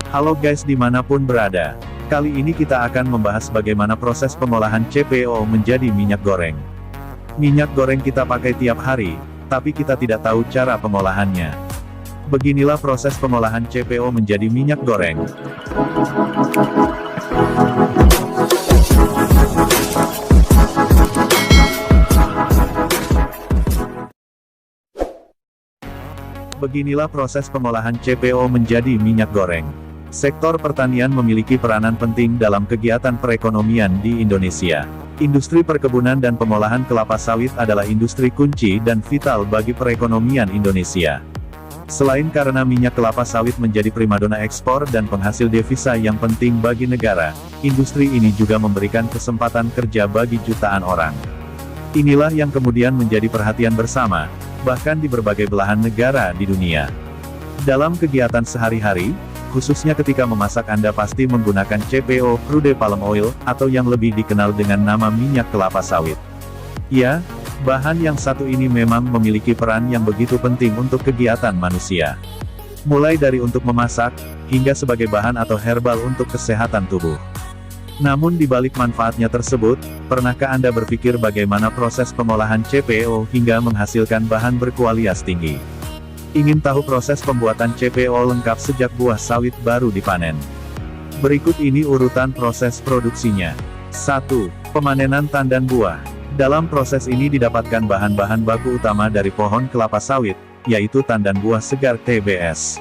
Halo guys dimanapun berada. Kali ini kita akan membahas bagaimana proses pengolahan CPO menjadi minyak goreng. Minyak goreng kita pakai tiap hari, tapi kita tidak tahu cara pengolahannya. Beginilah proses pengolahan CPO menjadi minyak goreng. Beginilah proses pengolahan CPO menjadi minyak goreng. Sektor pertanian memiliki peranan penting dalam kegiatan perekonomian di Indonesia. Industri perkebunan dan pengolahan kelapa sawit adalah industri kunci dan vital bagi perekonomian Indonesia. Selain karena minyak kelapa sawit menjadi primadona ekspor dan penghasil devisa yang penting bagi negara, industri ini juga memberikan kesempatan kerja bagi jutaan orang. Inilah yang kemudian menjadi perhatian bersama, bahkan di berbagai belahan negara di dunia. Dalam kegiatan sehari-hari, khususnya ketika memasak Anda pasti menggunakan CPO, crude palm oil, atau yang lebih dikenal dengan nama minyak kelapa sawit. Ya, bahan yang satu ini memang memiliki peran yang begitu penting untuk kegiatan manusia. Mulai dari untuk memasak, hingga sebagai bahan atau herbal untuk kesehatan tubuh. Namun di balik manfaatnya tersebut, pernahkah Anda berpikir bagaimana proses pengolahan CPO hingga menghasilkan bahan berkualitas tinggi? Ingin tahu proses pembuatan CPO lengkap sejak buah sawit baru dipanen? Berikut ini urutan proses produksinya. 1. Pemanenan tandan buah. Dalam proses ini didapatkan bahan-bahan baku utama dari pohon kelapa sawit, yaitu tandan buah segar TBS.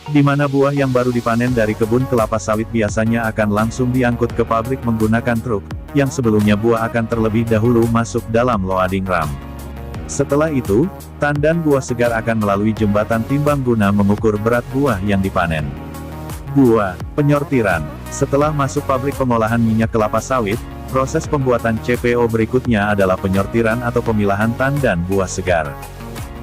Di mana buah yang baru dipanen dari kebun kelapa sawit biasanya akan langsung diangkut ke pabrik menggunakan truk, yang sebelumnya buah akan terlebih dahulu masuk dalam loading ram. Setelah itu, tandan buah segar akan melalui jembatan timbang guna mengukur berat buah yang dipanen. 2. Penyortiran. Setelah masuk pabrik pengolahan minyak kelapa sawit, proses pembuatan CPO berikutnya adalah penyortiran atau pemilahan tandan buah segar.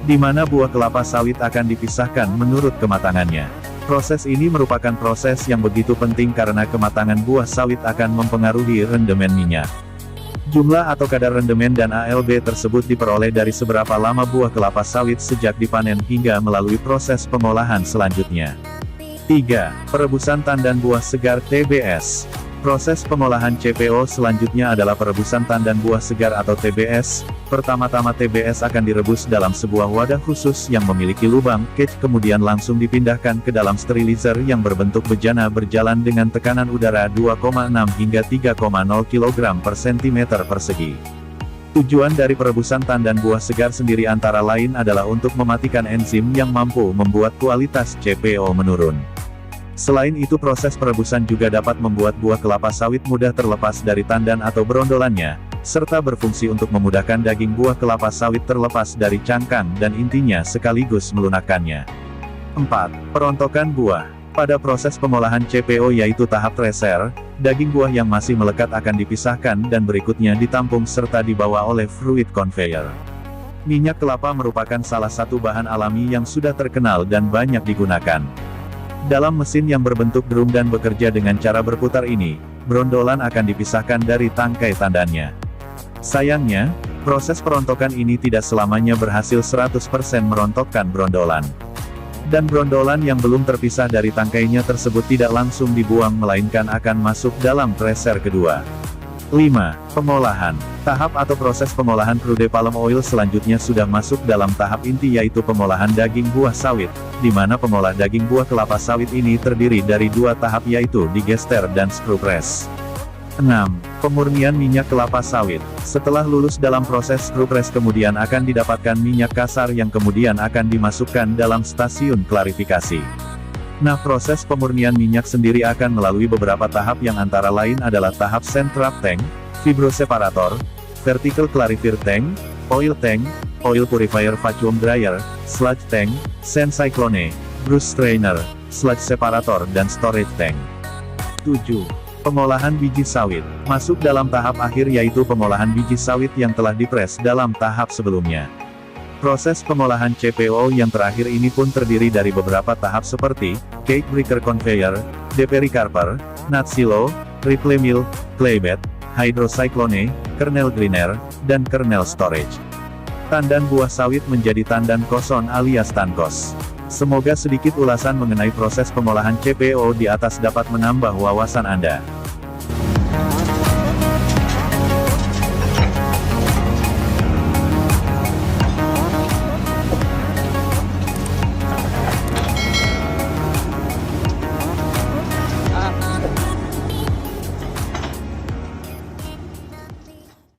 Di mana buah kelapa sawit akan dipisahkan menurut kematangannya. Proses ini merupakan proses yang begitu penting karena kematangan buah sawit akan mempengaruhi rendemen minyak. Jumlah atau kadar rendemen dan ALB tersebut diperoleh dari seberapa lama buah kelapa sawit sejak dipanen hingga melalui proses pengolahan selanjutnya. 3. Perebusan tandan buah segar TBS. Proses pengolahan CPO selanjutnya adalah perebusan tandan buah segar atau TBS. Pertama-tama TBS akan direbus dalam sebuah wadah khusus yang memiliki lubang cage, kemudian langsung dipindahkan ke dalam sterilizer yang berbentuk bejana berjalan dengan tekanan udara 2,6 hingga 3,0 kg per cm persegi. Tujuan dari perebusan tandan buah segar sendiri antara lain adalah untuk mematikan enzim yang mampu membuat kualitas CPO menurun. Selain itu proses perebusan juga dapat membuat buah kelapa sawit mudah terlepas dari tandan atau brondolannya, serta berfungsi untuk memudahkan daging buah kelapa sawit terlepas dari cangkang dan intinya sekaligus melunakkannya. 4. Perontokan buah. Pada proses pengolahan CPO yaitu tahap treser, daging buah yang masih melekat akan dipisahkan dan berikutnya ditampung serta dibawa oleh fruit conveyor. Minyak kelapa merupakan salah satu bahan alami yang sudah terkenal dan banyak digunakan. Dalam mesin yang berbentuk drum dan bekerja dengan cara berputar ini, brondolan akan dipisahkan dari tangkai tandannya. Sayangnya, proses perontokan ini tidak selamanya berhasil 100% merontokkan brondolan. Dan brondolan yang belum terpisah dari tangkainya tersebut tidak langsung dibuang melainkan akan masuk dalam treser kedua. 5. Pengolahan. Tahap atau proses pengolahan crude palm oil selanjutnya sudah masuk dalam tahap inti yaitu pengolahan daging buah sawit, di mana pengolah daging buah kelapa sawit ini terdiri dari dua tahap yaitu digester dan screw press. 6. Pemurnian minyak kelapa sawit. Setelah lulus dalam proses screw press kemudian akan didapatkan minyak kasar yang kemudian akan dimasukkan dalam stasiun klarifikasi. Nah, proses pemurnian minyak sendiri akan melalui beberapa tahap yang antara lain adalah tahap sand trap tank, fibroseparator, vertical clarifier tank, oil purifier vacuum dryer, sludge tank, sand cyclone, brush strainer, sludge separator dan storage tank. 7. Pengolahan biji sawit. Masuk dalam tahap akhir yaitu pengolahan biji sawit yang telah dipres dalam tahap sebelumnya. Proses pengolahan CPO yang terakhir ini pun terdiri dari beberapa tahap seperti, cake breaker conveyor, depericarper, nut silo, triple mill, claybed, hydrocyclone, kernel greener, dan kernel storage. Tandan buah sawit menjadi tandan koson alias tankos. Semoga sedikit ulasan mengenai proses pengolahan CPO di atas dapat menambah wawasan Anda.